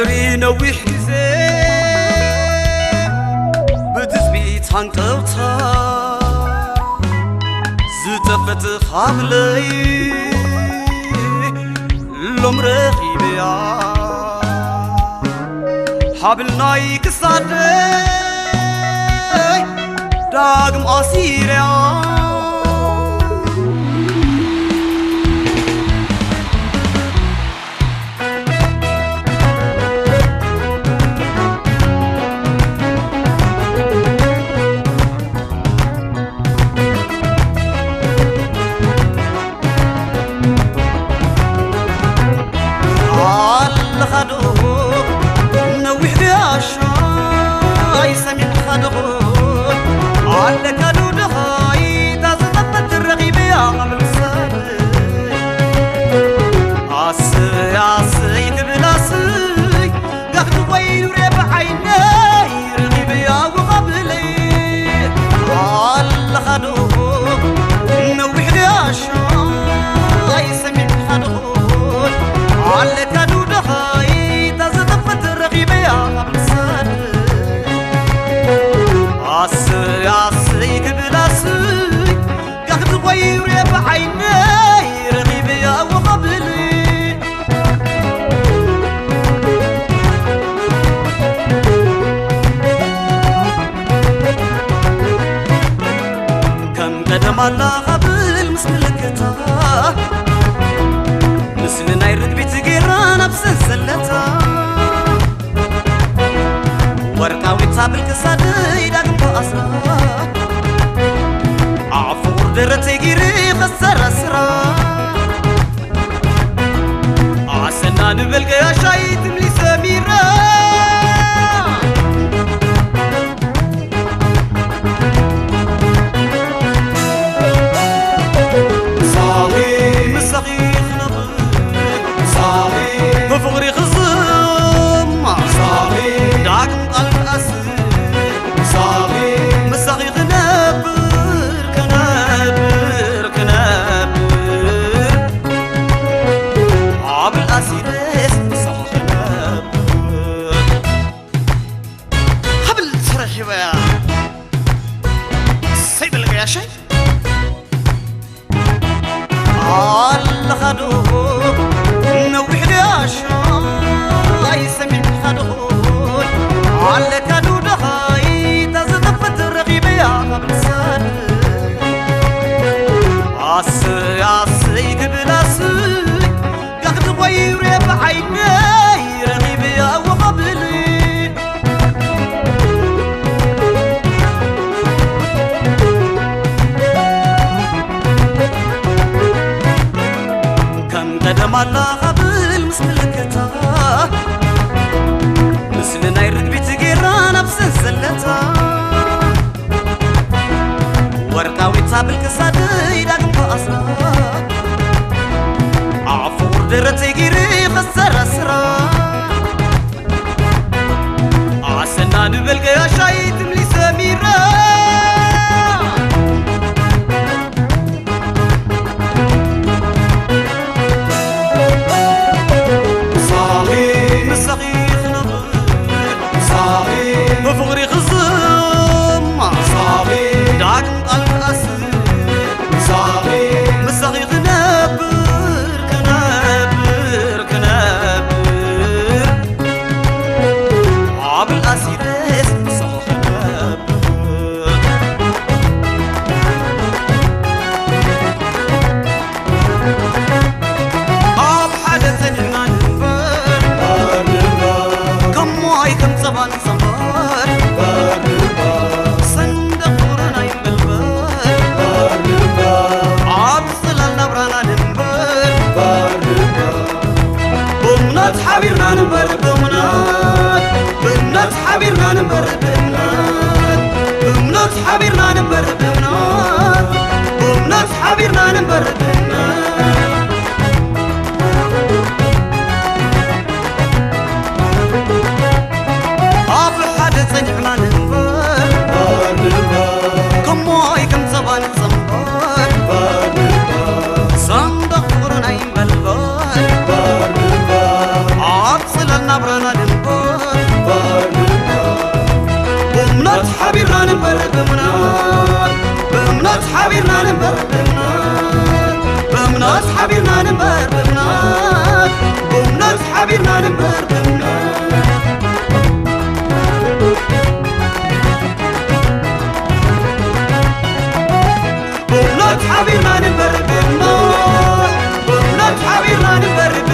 بحري نويح كزي بتثبيت عنقوتا زتفت خاملي لوم رغيبيا حبلناي كسادي داغم أسيريا مالا قبل مسلكتا مسلنا يرد بيت قيرانا بسلسلتا ورقاوي تصابل كسادي داقم بأسرا عفور درتي قيري خسر أسرا عسنا نبلغ يا شاي تملي سميرا فغري خصم صاغي داكم قلب أسر صاغي مساغي غنابر كنابر كنابر عاب الأسير مساغي غنابر حبل ترحي بيا سيب الغيا شي الله خدوه نوح لياشا يسمين خدول على كادو دخاي تزدفت الرغيبية قبل سنة عصي عصي قبل عصي قاعد غير بعيني رغيبية وقبل لي كم قدم الله مسلكتا مسلنا يرد بيت قيرانا بسلسلتا ورقاوي تصابل كسادي داقم بأسرا عفور درتي قيري خسر أسرا عسنا نبلغ يا شاي تملي سميرا فغري خصم صاغي داكم قلب أسر صاغي مساغي غنابر كنابر كنابر عاب الأسير مساغي غنابر عاب حدث المنبر كم واي كم زبان زمان حبيبنا نمبر بمنات بمنات حبيبنا نمبر بمنات بمنات حبيبنا نمبر بمنات بمنات حبيبنا نمبر بمنات عاب الحدث نحنا نمبر كم واي كم زبان زنبار صندق قرنين بالبار عاد صلنا برنا حبيبنا ننبر بمناس حبيبنا ننبر بمناس حبيبنا ننبر بمناس حبيبنا ننبر بمناس حبيبنا ننبر